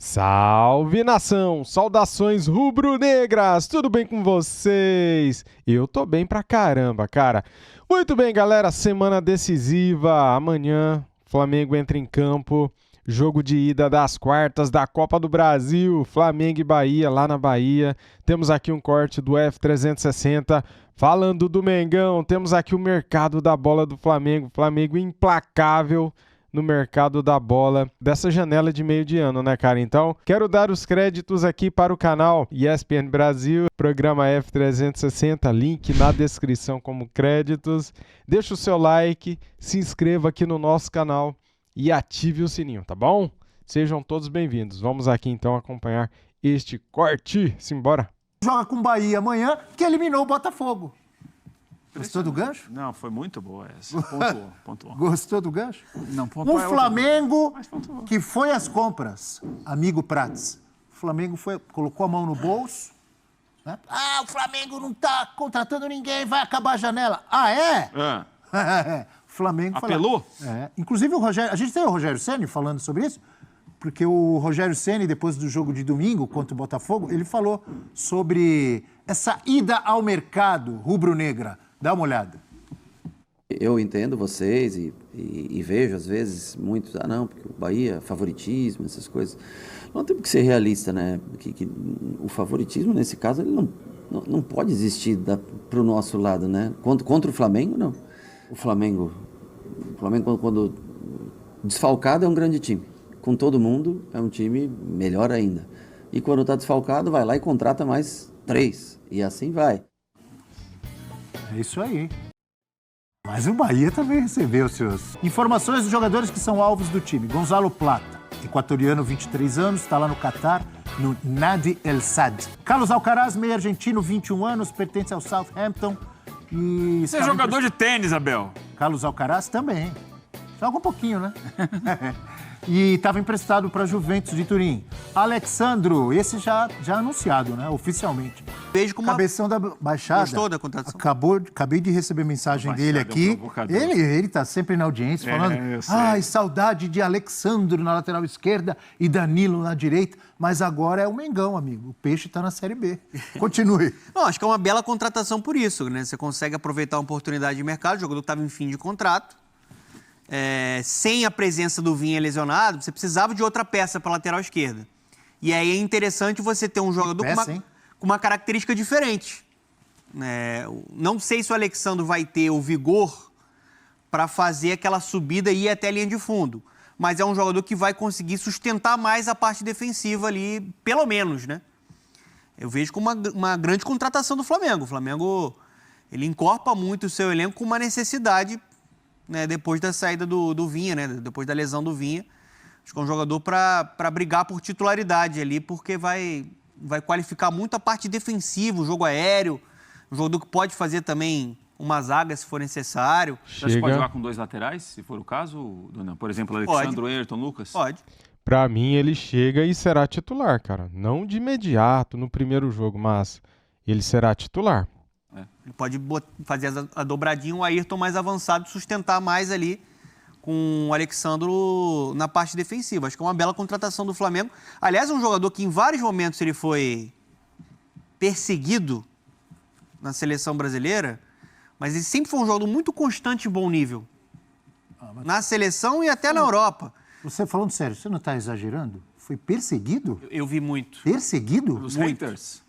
Salve nação! Saudações rubro-negras! Tudo bem com vocês? Eu tô bem pra caramba, cara. Muito bem, galera. Semana decisiva. Amanhã, Flamengo entra em campo. Jogo de ida das quartas da Copa do Brasil. Flamengo e Bahia, lá na Bahia. Temos aqui um corte do F360 falando do Mengão. Temos aqui o mercado da bola do Flamengo. Flamengo implacável no mercado da bola dessa janela de meio de ano, né, cara? Então, quero dar os créditos aqui para o canal ESPN Brasil, programa F360, link na descrição como créditos. Deixa o seu like, se inscreva aqui no nosso canal e ative o sininho, tá bom? Sejam todos bem-vindos. Vamos aqui então acompanhar este corte. Simbora! Joga com o Bahia amanhã, que eliminou o Botafogo. Gostou do gancho? Não, foi muito boa essa. Pontuou. Gostou do gancho? Não, pontuou. Um Flamengo pontuou. que foi às compras, amigo Prats. O Flamengo colocou a mão no bolso. Né? Ah, o Flamengo não tá contratando ninguém, vai acabar a janela. Ah, é? O Flamengo apelou? Inclusive o Rogério, a gente tem o Rogério Ceni falando sobre isso, porque o Rogério Ceni, depois do jogo de domingo contra o Botafogo, ele falou sobre essa ida ao mercado rubro-negra. Dá uma olhada. Eu entendo vocês e vejo, às vezes, muitos, não, porque o Bahia, favoritismo, essas coisas. Não temos que ser realista, né? Que o favoritismo, nesse caso, ele não pode existir para o nosso lado, né? Contra o Flamengo, não. O Flamengo, quando desfalcado, é um grande time. Com todo mundo, é um time melhor ainda. E quando está desfalcado, vai lá e contrata mais 3. E assim vai. É isso aí. Mas o Bahia também recebeu seus... Informações dos jogadores que são alvos do time. Gonzalo Plata, equatoriano, 23 anos, está lá no Catar, no Nadi El Sadd. Carlos Alcaraz, meio argentino, 21 anos, pertence ao Southampton. E Você é jogador de tênis, Abel? Carlos Alcaraz também. Joga um pouquinho, né? E estava emprestado para a Juventus de Turim. Alexandro, esse já anunciado, né? Oficialmente. Vejo como Cabeção da Baixada. Gostou da contratação? Acabei de receber mensagem dele aqui. Ele tá sempre na audiência falando, ai, saudade de Alexandro na lateral esquerda e Danilo na direita. Mas agora é o Mengão, amigo. O Peixe tá na Série B. Continue. Não, acho que é uma bela contratação por isso, né? Você consegue aproveitar a oportunidade de mercado, o jogador estava em fim de contrato. Sem a presença do Vinha lesionado, você precisava de outra peça para a lateral esquerda. E aí é interessante você ter um jogador com uma característica diferente. Não sei se o Alexandre vai ter o vigor para fazer aquela subida e ir até a linha de fundo, mas é um jogador que vai conseguir sustentar mais a parte defensiva ali, pelo menos, né? Eu vejo como uma grande contratação do Flamengo. O Flamengo, ele encorpa muito o seu elenco com uma necessidade, né, depois da saída do Vinha, né, depois da lesão do Vinha. Acho que é um jogador para brigar por titularidade ali, porque vai qualificar muito a parte defensiva, o jogo aéreo, um jogador que pode fazer também uma zaga se for necessário. Você pode jogar com 2 laterais, se for o caso, Dona? Por exemplo, Alexandre, Ayrton, Lucas? Pode. Pra mim, ele chega e será titular, cara. Não de imediato, no primeiro jogo, mas ele será titular. Ele pode fazer a dobradinha, o Ayrton mais avançado, sustentar mais ali com o Alexandro na parte defensiva. Acho que é uma bela contratação do Flamengo. Aliás, é um jogador que em vários momentos ele foi perseguido na seleção brasileira, mas ele sempre foi um jogador muito constante e bom nível. Na seleção e até na Europa. Você falando sério, você não está exagerando? Foi perseguido? Eu vi muito. Perseguido? Os haters?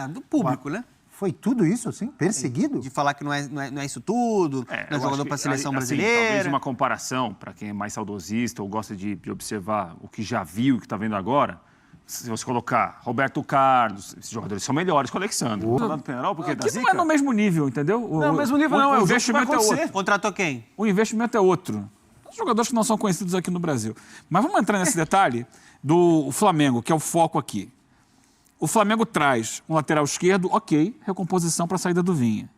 Do público, né? Foi tudo isso, assim? Perseguido? De falar que não é isso tudo, não é jogador para a seleção brasileira. Talvez uma comparação, para quem é mais saudosista ou gosta de observar o que já viu e que está vendo agora, se você colocar Roberto Carlos, esses jogadores são melhores que o Alexandre. Porque não é no mesmo nível, entendeu? Não, mesmo nível não, o investimento é outro. Contratou quem? O investimento é outro. Os jogadores que não são conhecidos aqui no Brasil. Mas vamos entrar nesse detalhe do Flamengo, que é o foco aqui. O Flamengo traz um lateral esquerdo, ok, recomposição para a saída do Vinha.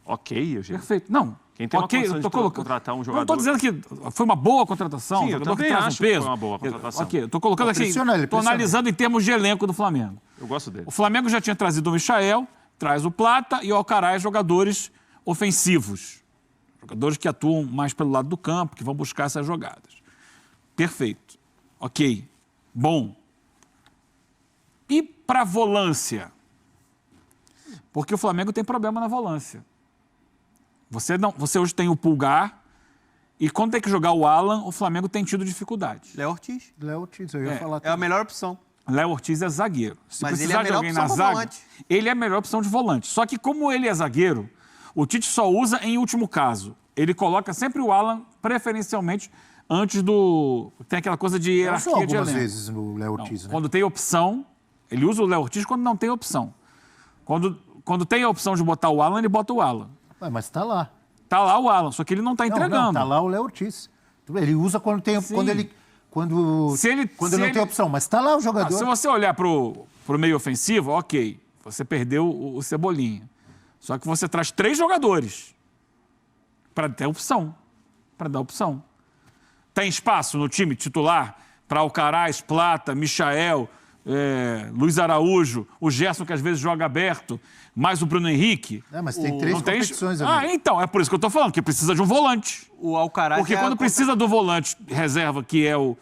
Ok, Eugênio? Perfeito. Não, quem tem uma ok, condição de contratar um jogador... Não estou dizendo que foi uma boa contratação, Sim, um eu jogador que também traz acho um peso. que foi uma boa contratação. Ok, estou colocando aqui, estou analisando em termos de elenco do Flamengo. Eu gosto dele. O Flamengo já tinha trazido o Michael, traz o Plata e o Alcaraz, jogadores ofensivos. Jogadores que atuam mais pelo lado do campo, que vão buscar essas jogadas. Perfeito. Ok. bom. E para volância? Porque o Flamengo tem problema na volância. Você hoje tem o Pulgar e quando tem que jogar o Alan, o Flamengo tem tido dificuldade. Léo Ortiz. Léo Ortiz, eu ia falar É a melhor opção. Léo Ortiz é zagueiro. Se Mas ele é precisar a de melhor alguém opção na como zaga, volante. ele é a melhor opção de volante. Só que como ele é zagueiro, o Tite só usa em último caso. Ele coloca sempre o Alan, preferencialmente, antes do... Tem aquela coisa de hierarquia de algumas elenco. vezes no Léo Ortiz, né? Quando tem opção, ele usa o Léo Ortiz quando não tem opção. Quando tem a opção de botar o Alan, ele bota o Alan. Mas tá lá. Tá lá o Alan, só que ele não tá entregando. Não, tá lá o Léo Ortiz. Ele usa quando tem... Quando não tem opção, mas tá lá o jogador. Se você olhar pro meio ofensivo, ok, você perdeu o Cebolinha. Só que você traz 3 jogadores para ter opção, para dar opção. Tem espaço no time titular para Alcaraz, Plata, Michael, Luiz Araújo, o Gerson que às vezes joga aberto, mais o Bruno Henrique. Mas tem 3 competições ali. Então, é por isso que eu tô falando, que precisa de um volante. O Alcaraz Porque quando precisa do volante reserva, que é o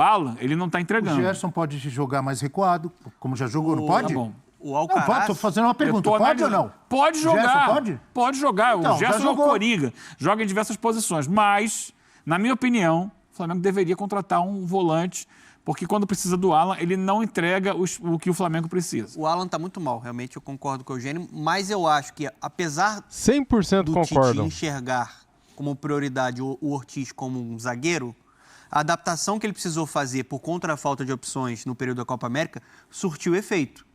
Alan, ele não tá entregando. O Gerson pode jogar mais recuado, como já jogou, não pode? Tá bom. O Alcaraz... Não, tô fazendo uma pergunta, pode ou não? Pode jogar. Gerson pode? Pode jogar. Então, o Gerson é o Coringa. Joga em diversas posições. Mas, na minha opinião, o Flamengo deveria contratar um volante, porque quando precisa do Alan, ele não entrega o que o Flamengo precisa. O Alan tá muito mal, realmente eu concordo com o Eugênio, mas eu acho que, apesar 100% do concordo. Tite enxergar como prioridade o Ortiz como um zagueiro, a adaptação que ele precisou fazer por conta da falta de opções no período da Copa América surtiu efeito.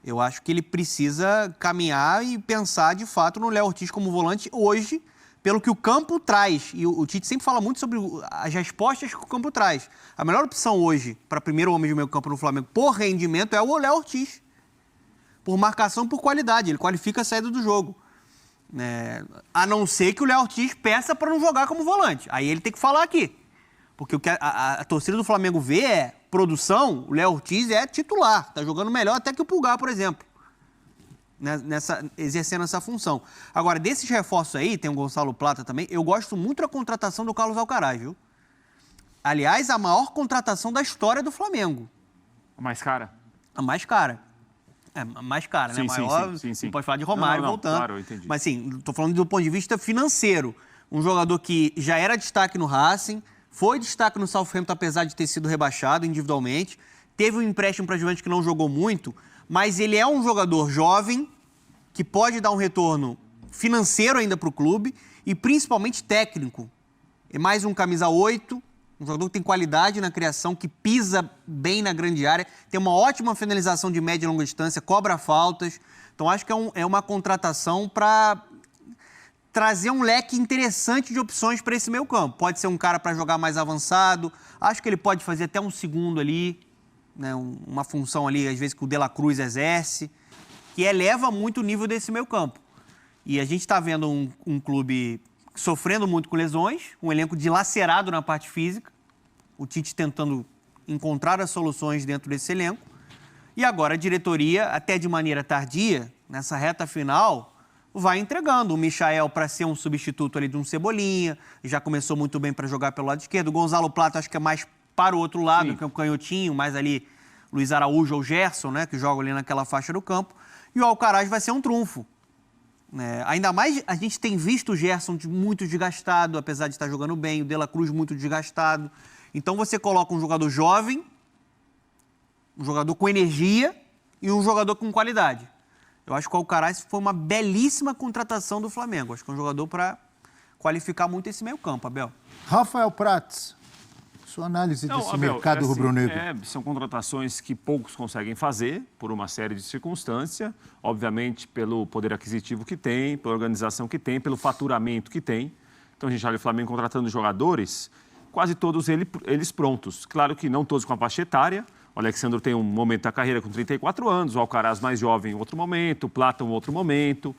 Eu acho que ele precisa caminhar e pensar, de fato, no Léo Ortiz como volante hoje, pelo que o campo traz. E o Tite sempre fala muito sobre as respostas que o campo traz. A melhor opção hoje para primeiro homem de meio campo no Flamengo por rendimento é o Léo Ortiz. Por marcação, por qualidade. Ele qualifica a saída do jogo. A não ser que o Léo Ortiz peça para não jogar como volante. Aí ele tem que falar aqui. Porque o que a torcida do Flamengo vê é produção, o Léo Ortiz é titular. Está jogando melhor até que o Pulgar, por exemplo. Exercendo essa função. Agora, desses reforços aí, tem o Gonçalo Plata também, eu gosto muito da contratação do Carlos Alcaraz, viu? Aliás, a maior contratação da história do Flamengo. A mais cara? A mais cara. A mais cara, sim, né? Maior, sim. não pode falar de Romário voltando. Claro, eu entendi. Mas, sim, estou falando do ponto de vista financeiro. Um jogador que já era destaque no Racing, foi destaque no Southampton, apesar de ter sido rebaixado individualmente. Teve um empréstimo para a Juventus que não jogou muito, mas ele é um jogador jovem que pode dar um retorno financeiro ainda para o clube e principalmente técnico. É mais um camisa 8, um jogador que tem qualidade na criação, que pisa bem na grande área, tem uma ótima finalização de média e longa distância, cobra faltas. Então acho que é uma contratação para trazer um leque interessante de opções para esse meio campo. Pode ser um cara para jogar mais avançado, acho que ele pode fazer até um segundo ali, né, uma função ali, às vezes, que o De La Cruz exerce, que eleva muito o nível desse meio campo. E a gente está vendo um clube sofrendo muito com lesões, um elenco dilacerado na parte física, o Tite tentando encontrar as soluções dentro desse elenco, e agora a diretoria, até de maneira tardia, nessa reta final, vai entregando o Michael para ser um substituto ali de um Cebolinha, já começou muito bem para jogar pelo lado esquerdo, o Gonzalo Plata acho que é mais para o outro lado, Sim. que é um canhotinho, mais ali Luiz Araújo ou Gerson, né, que jogam ali naquela faixa do campo, e o Alcaraz vai ser um trunfo. Ainda mais a gente tem visto o Gerson muito desgastado, apesar de estar jogando bem, o De La Cruz muito desgastado. Então você coloca um jogador jovem, um jogador com energia e um jogador com qualidade. Eu acho que o Alcaraz foi uma belíssima contratação do Flamengo. Acho que é um jogador para qualificar muito esse meio campo, Abel. Rafael Prats, sua análise desse mercado rubro-negro. São contratações que poucos conseguem fazer por uma série de circunstâncias, obviamente pelo poder aquisitivo que tem, pela organização que tem, pelo faturamento que tem. Então a gente olha o Flamengo contratando jogadores, quase todos eles prontos. Claro que não todos com a faixa etária. O Alexandre tem um momento da carreira com 34 anos, o Alcaraz mais jovem em outro momento, o Plata em outro momento.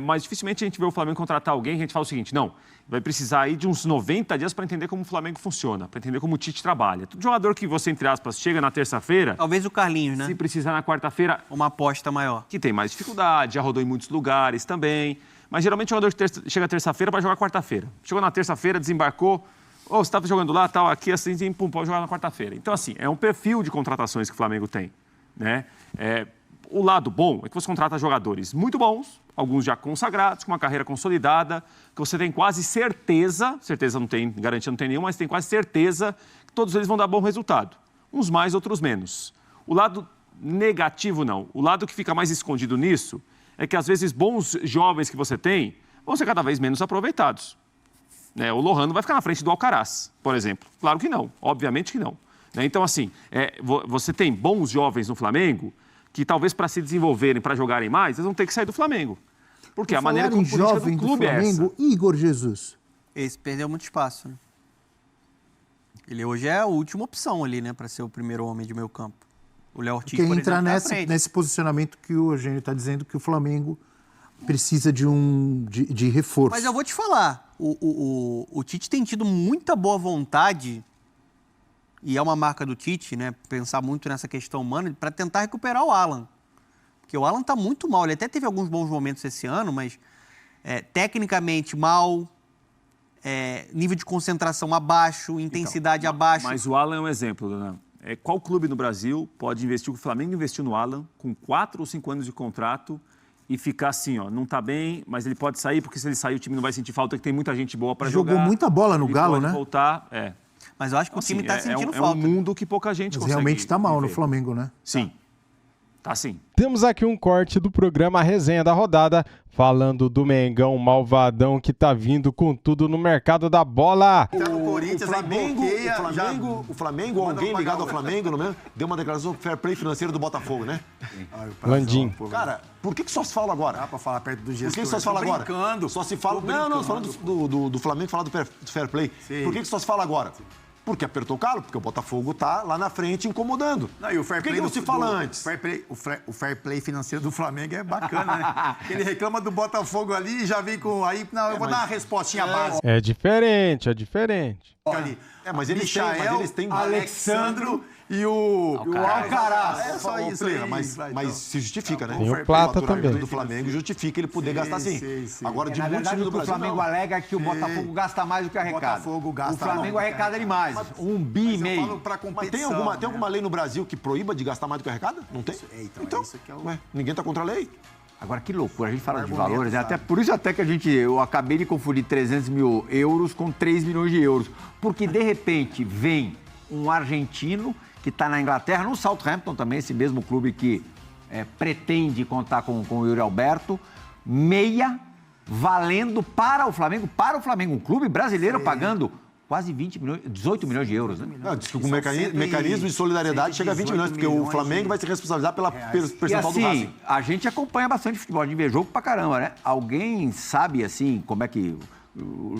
Mas dificilmente a gente vê o Flamengo contratar alguém que a gente fala o seguinte, não, vai precisar aí de uns 90 dias para entender como o Flamengo funciona, para entender como o Tite trabalha. Todo jogador que você, entre aspas, chega na terça-feira... Talvez o Carlinhos, né? Se precisar na quarta-feira... Uma aposta maior. Que tem mais dificuldade, já rodou em muitos lugares também. Mas geralmente o jogador chega terça-feira para jogar quarta-feira. Chegou na terça-feira, desembarcou, Ou você estava jogando lá, tal, aqui, assim, pum, pode jogar na quarta-feira. Então, assim, é um perfil de contratações que o Flamengo tem, né? O lado bom é que você contrata jogadores muito bons, alguns já consagrados, com uma carreira consolidada, que você tem quase certeza não tem, garantia não tem nenhuma, mas tem quase certeza que todos eles vão dar bom resultado. Uns mais, outros menos. O lado negativo, não. O lado que fica mais escondido nisso é que, às vezes, bons jovens que você tem vão ser cada vez menos aproveitados. Né? O Lohan não vai ficar na frente do Alcaraz, por exemplo. Claro que não, obviamente que não. Né? Então, assim, você tem bons jovens no Flamengo que talvez para se desenvolverem, para jogarem mais, eles vão ter que sair do Flamengo. Porque a maneira como política do clube é essa. Igor Jesus. Esse perdeu muito espaço, né? Ele hoje é a última opção ali, né, para ser o primeiro homem de meio campo. O Léo Ortiz, Quem por entrar exemplo, nesse posicionamento que o Eugênio está dizendo que o Flamengo precisa de reforço. Mas eu vou te falar, o Tite tem tido muita boa vontade, e é uma marca do Tite, né, pensar muito nessa questão humana, para tentar recuperar o Alan. Porque o Alan está muito mal, ele até teve alguns bons momentos esse ano, mas tecnicamente mal, nível de concentração abaixo, intensidade abaixo. Mas o Alan é um exemplo, Dona. Qual clube no Brasil pode investir, o Flamengo investiu no Alan, com 4 ou 5 anos de contrato, e ficar assim, ó, não tá bem, mas ele pode sair, porque se ele sair o time não vai sentir falta, que tem muita gente boa para jogar. Jogou muita bola no Galo, pode né? voltar, Mas eu acho que o time está sentindo falta. falta. É um mundo que pouca gente Mas consegue realmente está mal viver. no Flamengo, né? Sim. Tá sim. Temos aqui um corte do programa Resenha da Rodada, falando do Mengão malvadão que tá vindo com tudo no mercado da bola. O Flamengo, alguém ligado ao Flamengo, no mesmo, deu uma declaração do fair play financeiro do Botafogo, né? Landim. Cara, por que só se fala agora? Dá pra falar perto do gestor. Por que só se fala agora? Brincando. Só se fala... Não, falando do Flamengo, falar do fair play. Sim. Por que só se fala agora? Porque apertou o calo, porque o Botafogo tá lá na frente incomodando. Não, e o fair Por que play não se fala antes? O fair play financeiro do Flamengo é bacana, né? Ele reclama do Botafogo ali e já vem com... Aí, não, eu vou dar uma respostinha básica É diferente, é diferente. ali. Mas eles têm... Alexandro e o Alcaraz. É só isso aí. Mas se justifica, né? Tem o Plata também. Do Flamengo justifica ele poder gastar assim. sim. Agora, de Na muitos verdade, times o do que o Brasil, Flamengo não. alega é que o Botafogo gasta mais do que arrecada. Botafogo gasta o Flamengo mais do que arrecada demais. Mas 1,5 bi. Mas tem alguma lei no Brasil que proíba de gastar mais do que arrecada? Não tem? Então, isso que é o... Ué, ninguém tá contra a lei. Agora, que loucura, a gente fala de Argumento, valores, né? sabe? Até por isso até que eu acabei de confundir 300 mil euros com 3 milhões de euros. Porque, de repente, vem um argentino que está na Inglaterra, no Southampton também, esse mesmo clube que pretende contar com o Yuri Alberto, meia, valendo para o Flamengo, um clube brasileiro pagando quase 18 milhões de euros, né? Não, diz que o mecanismo de solidariedade chega a 20 milhões, porque o Flamengo vai se responsabilizar pelo percentual do E Racing. assim, a gente acompanha bastante futebol, a gente vê jogo pra caramba, né? Alguém sabe, assim,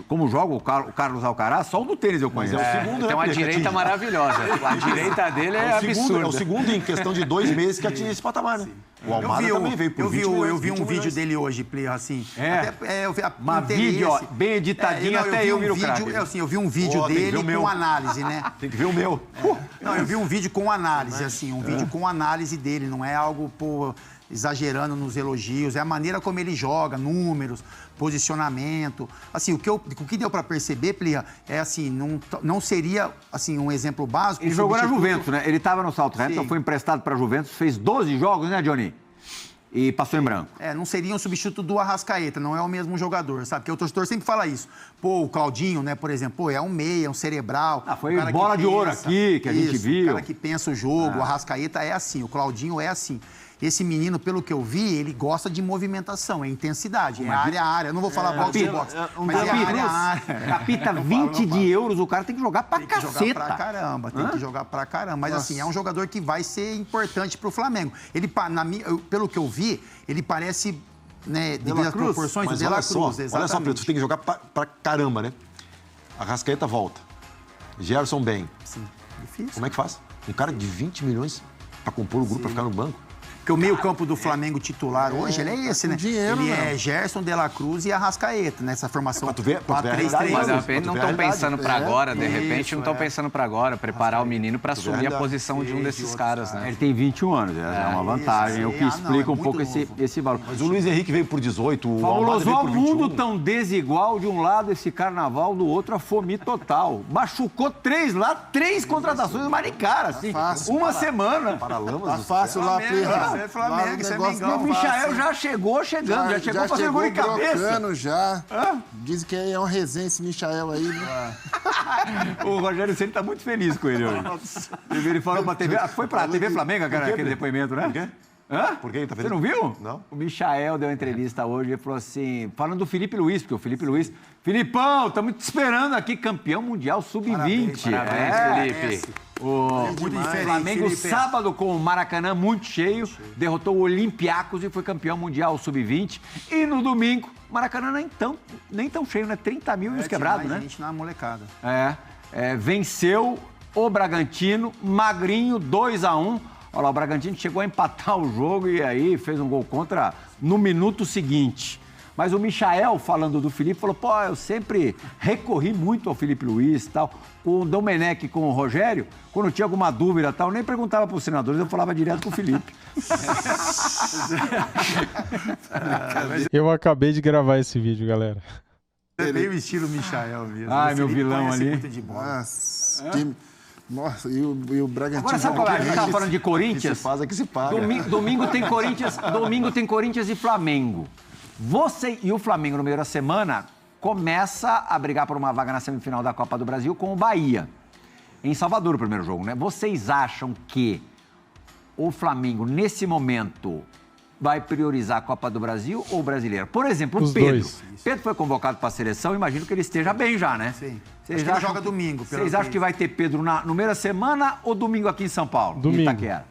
como joga o Carlos Alcaraz? Só o do tênis eu conheço. Mas é o segundo, Tem uma né, Pedro, que direita atinge. maravilhosa. A direita dele é É o absurda. segundo em questão de 2 meses que atinge esse patamar, né? O Almada também veio por 20 milhões. Eu vi um 20 vídeo milhões. dele hoje, Play, assim. É. Eu vi Uma vídeo, ó, bem editadinho, até eu viro craque. Eu vi um vídeo Ó, tem que ver dele o meu. com análise, né? Tem que ver o meu. Não, eu vi um vídeo com análise, assim, um vídeo com análise dele, não é algo, exagerando nos elogios, é a maneira como ele joga, números, posicionamento. Assim, o que deu para perceber, Plia, é assim, não seria assim um exemplo básico. Ele jogou na Juventus, né? Ele estava no Southampton, Sim. foi emprestado para a Juventus, fez 12 jogos, né, Johnny? E passou em branco. Não seria um substituto do Arrascaeta, não é o mesmo jogador, sabe? Porque o torcedor sempre fala isso. O Claudinho, né, por exemplo, é um meia, um cerebral. Foi o cara bola que de ouro aqui, que a gente viu. O cara que pensa o jogo, o Arrascaeta é assim, o Claudinho é assim. Esse menino, pelo que eu vi, ele gosta de movimentação, é intensidade, é área a área. Eu não vou falar boxe to boxe, mas é área a área. Capita 20 de euros, o cara tem que jogar pra Tem que caceta. jogar pra caramba, tem que jogar pra caramba. Mas assim, é um jogador que vai ser importante pro Flamengo. Ele, pelo que eu vi, ele parece, né, devido às proporções Mas do De La olha só, Cruz, olha só, Pedro, você tem que jogar pra caramba, né? A Arrascaeta volta. Gerson bem. Sim, difícil. Como é que faz? Um cara de 20 milhões pra compor o grupo, pra ficar no banco? Porque o meio-campo do Flamengo titular hoje, ele é esse, né? dinheiro, ele né? é Gerson, De La Cruz e Arrascaeta, nessa formação tu ver a realidade, 4-3-3. Mas de Mas repente não tu vê a estão realidade. pensando para agora, de repente Isso, não estão pensando para agora, preparar o menino para assumir a realidade. posição de um desses caras, né? Ele tem 21 anos, é uma vantagem, o que explica um pouco esse valor. Mas o Luiz Henrique veio por 18, o Paulo Almada veio Oswaldo, por 21. mundo tão desigual, de um lado esse carnaval, do outro a fome total. Machucou 3 lá, 3 contratações, mas de cara, assim, uma semana. Paralamas Tá fácil lá, Plirra. é Flamengo, isso é Mengão. O Michael já chegou chegando, já chegou fazendo gol de cabeça. brocando já. Dizem que é um resenha esse Michael aí, né? O Rogério Ceni tá muito feliz com ele hoje. Ele falou pra TV. Foi pra TV Flamengo, cara, aquele depoimento, né? Por quê? Hã? Por que ele tá Você feliz? não viu? Não. O Michael deu uma entrevista hoje e falou assim, falando do Felipe Luiz, porque o Felipe Luiz... Filipão, estamos te esperando aqui, campeão mundial sub-20. Parabéns, Felipe. O Muito diferente, Flamengo, Felipe. sábado, com o Maracanã muito cheio, derrotou o Olympiacos e foi campeão mundial sub-20. E no domingo, Maracanã nem tão cheio, né? 30 mil e uns quebrados, né? gente na molecada. Venceu o Bragantino, magrinho, 2-1. Olha lá, o Bragantino chegou a empatar o jogo e aí fez um gol contra no minuto seguinte. Mas o Michael, falando do Felipe, falou, pô, eu sempre recorri muito ao Felipe Luiz e tal. Com o Domenech e com o Rogério, quando tinha alguma dúvida e tal, eu nem perguntava para os senadores, eu falava direto com o Felipe. Eu acabei de gravar esse vídeo, galera. É meio estilo Michael mesmo. Ai, O meu Felipe vilão conhece ali. muito de bola. Nossa, e o Bragantino... Agora, sabe qual é? A gente estava falando de O que Corinthians. se faz é que se paga. Domingo tem Corinthians e Flamengo. Você e o Flamengo, no meio da semana, começa a brigar por uma vaga na semifinal da Copa do Brasil com o Bahia. Em Salvador, o primeiro jogo, né? Vocês acham que o Flamengo, nesse momento, vai priorizar a Copa do Brasil ou o Brasileiro? Por exemplo, Os o Pedro. dois. Pedro foi convocado para a seleção, imagino que ele esteja bem já, né? Sim. Vocês Acho que ele joga domingo, pelo Vocês que- acham que vai ter Pedro no meio da semana ou domingo aqui em São Paulo? Domingo. Em Itaquera?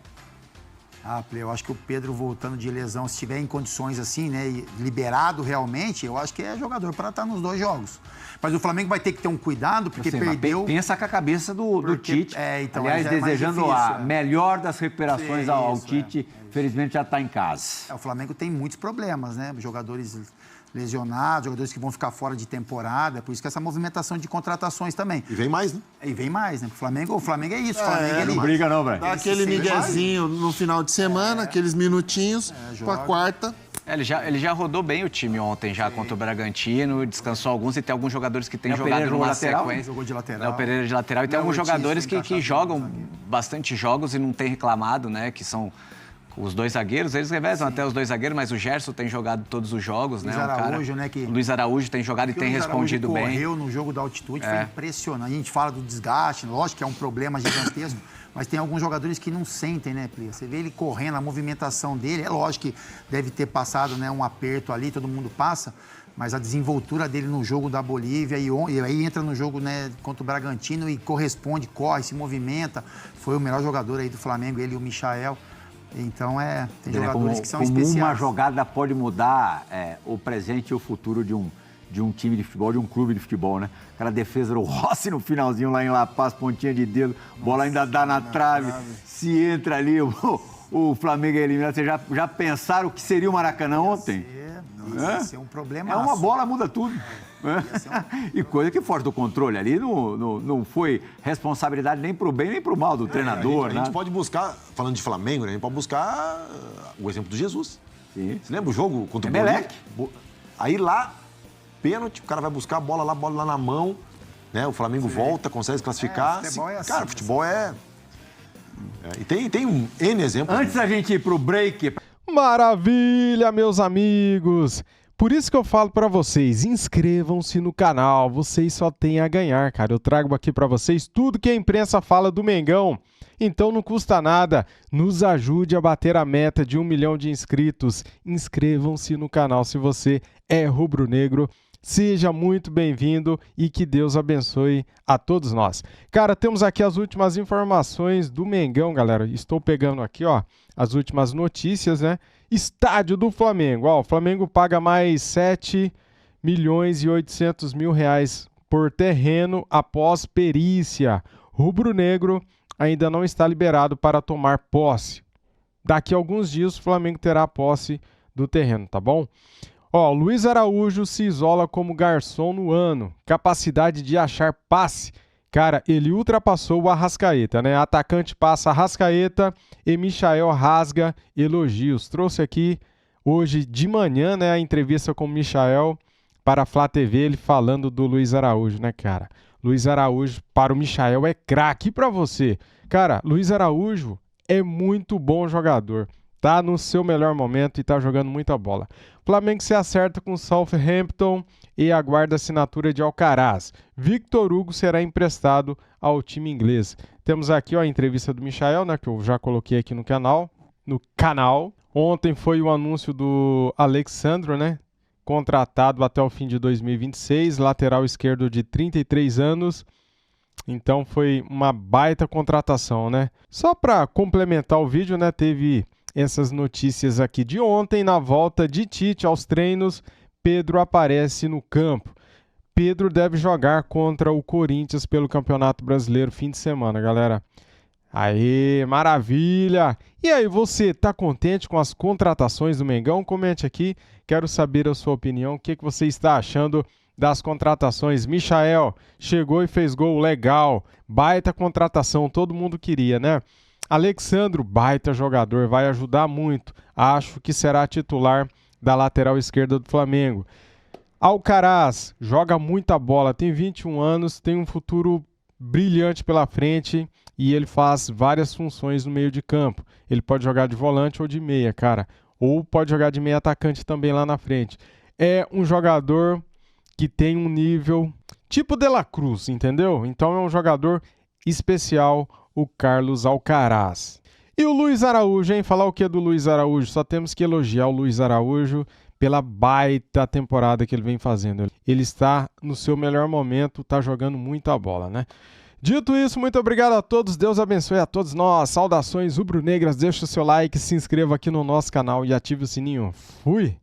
Eu acho que o Pedro voltando de lesão, se estiver em condições assim, né, e liberado realmente, eu acho que é jogador para estar nos 2 jogos. Mas o Flamengo vai ter que ter um cuidado, porque Assim, mas perdeu... pensa com a cabeça do Porque- Tite. então, Aliás, já é mais desejando difícil, a melhor das recuperações Sim, ao isso, Tite. Felizmente já está em casa. O Flamengo tem muitos problemas, né? Jogadores lesionados, jogadores que vão ficar fora de temporada, por isso que essa movimentação de contratações também. E vem mais, né? E vem mais, né? O Flamengo é isso. O Flamengo, ele... Não briga não, velho. Dá aquele miguezinho no final de semana, aqueles minutinhos, pra quarta. Ele já rodou bem o time ontem, já contra o Bragantino, descansou alguns e tem alguns jogadores que têm Léo jogado Pereira jogou numa lateral? sequência. Jogou de lateral. Léo Pereira de lateral e tem Léo alguns Ortiz jogadores foi que encaixado jogam como zagueiro. bastante jogos e não tem reclamado, né? Que são os 2 zagueiros, eles revezam até os 2 zagueiros, mas o Gerson tem jogado todos os jogos, Luiz né? Araújo, né, que- O Luiz Araújo tem jogado e Porque tem o Luiz respondido Araújo bem. correu no jogo da altitude, foi impressionante. A gente fala do desgaste, lógico que é um problema gigantesco, mas tem alguns jogadores que não sentem, né, Plia? Você vê ele correndo, a movimentação dele, é lógico que deve ter passado, né, um aperto ali, todo mundo passa, mas a desenvoltura dele no jogo da Bolívia e aí entra no jogo, né, contra o Bragantino e corresponde, corre, se movimenta. Foi o melhor jogador aí do Flamengo, ele e o Michael. Então, tem jogadores que são como especiais. uma jogada pode mudar o presente e o futuro de um time de futebol, de um clube de futebol, né? Aquela defesa do Rossi no finalzinho lá em La Paz, pontinha de dedo, bola ainda dá na trave, se entra ali, o Flamengo é eliminado. Vocês já pensaram o que seria o Maracanã ontem? Ia ser um problema. É uma bola, muda tudo. E coisa que foge do controle ali, não foi responsabilidade nem pro bem nem pro mal do treinador, A né? gente pode buscar, falando de Flamengo, né? A gente pode buscar o exemplo do Jesus. Sim. Você lembra o jogo contra o Emelec. Bolívia? Aí lá, pênalti, o cara vai buscar a bola lá na mão, né? O Flamengo volta, consegue se classificar. futebol é assim, Cara, futebol e tem um N exemplo. Antes da gente ir pro break... Maravilha, meus amigos! Por isso que eu falo pra vocês, inscrevam-se no canal, vocês só têm a ganhar, cara. Eu trago aqui pra vocês tudo que a imprensa fala do Mengão. Então não custa nada, nos ajude a bater a meta de 1 milhão de inscritos. Inscrevam-se no canal se você é rubro-negro. Seja muito bem-vindo e que Deus abençoe a todos nós. Cara, temos aqui as últimas informações do Mengão, galera. Estou pegando aqui, ó, as últimas notícias, né? Estádio do Flamengo. Ó, o Flamengo paga mais 7 milhões e 800 mil reais por terreno após perícia. Rubro-negro ainda não está liberado para tomar posse daqui a alguns dias o Flamengo terá a posse do terreno, tá bom? Ó, Luiz Araújo se isola como garçom no ano. Capacidade de achar passe. Cara, ele ultrapassou o Arrascaeta, né? Atacante passa Arrascaeta e Michael rasga elogios. Trouxe aqui hoje de manhã, né, a entrevista com o Michael para a Flá TV, ele falando do Luiz Araújo, né, cara? Luiz Araújo para o Michael é craque. E para você? Cara, Luiz Araújo é muito bom jogador. Tá no seu melhor momento e tá jogando muita bola. Flamengo se acerta com Southampton e aguarda a assinatura de Alcaraz. Victor Hugo será emprestado ao time inglês. Temos aqui ó, a entrevista do Michael, né, que eu já coloquei aqui no canal. Ontem foi o anúncio do Alexandro, né, contratado até o fim de 2026, lateral esquerdo de 33 anos. Então foi uma baita contratação, né? Só para complementar o vídeo, né, teve essas notícias aqui de ontem. Na volta de Tite aos treinos, Pedro aparece no campo. Pedro deve jogar contra o Corinthians pelo Campeonato Brasileiro fim de semana, galera. Aê, maravilha! E aí, você tá contente com as contratações do Mengão? Comente aqui, quero saber a sua opinião. O que você está achando das contratações? Michael chegou e fez gol, legal. Baita contratação, todo mundo queria, né? Alexandro, baita jogador, vai ajudar muito. Acho que será titular da lateral esquerda do Flamengo. Alcaraz, joga muita bola, tem 21 anos, tem um futuro brilhante pela frente e ele faz várias funções no meio de campo. Ele pode jogar de volante ou de meia, cara. Ou pode jogar de meia atacante também lá na frente. É um jogador que tem um nível tipo De La Cruz, entendeu? Então é um jogador especial, o Carlos Alcaraz. E o Luiz Araújo, hein? Falar o que do Luiz Araújo? Só temos que elogiar o Luiz Araújo pela baita temporada que ele vem fazendo. Ele está no seu melhor momento, está jogando muita bola, né? Dito isso, muito obrigado a todos, Deus abençoe a todos nós. Saudações rubro-negras, deixa o seu like, se inscreva aqui no nosso canal e ative o sininho. Fui!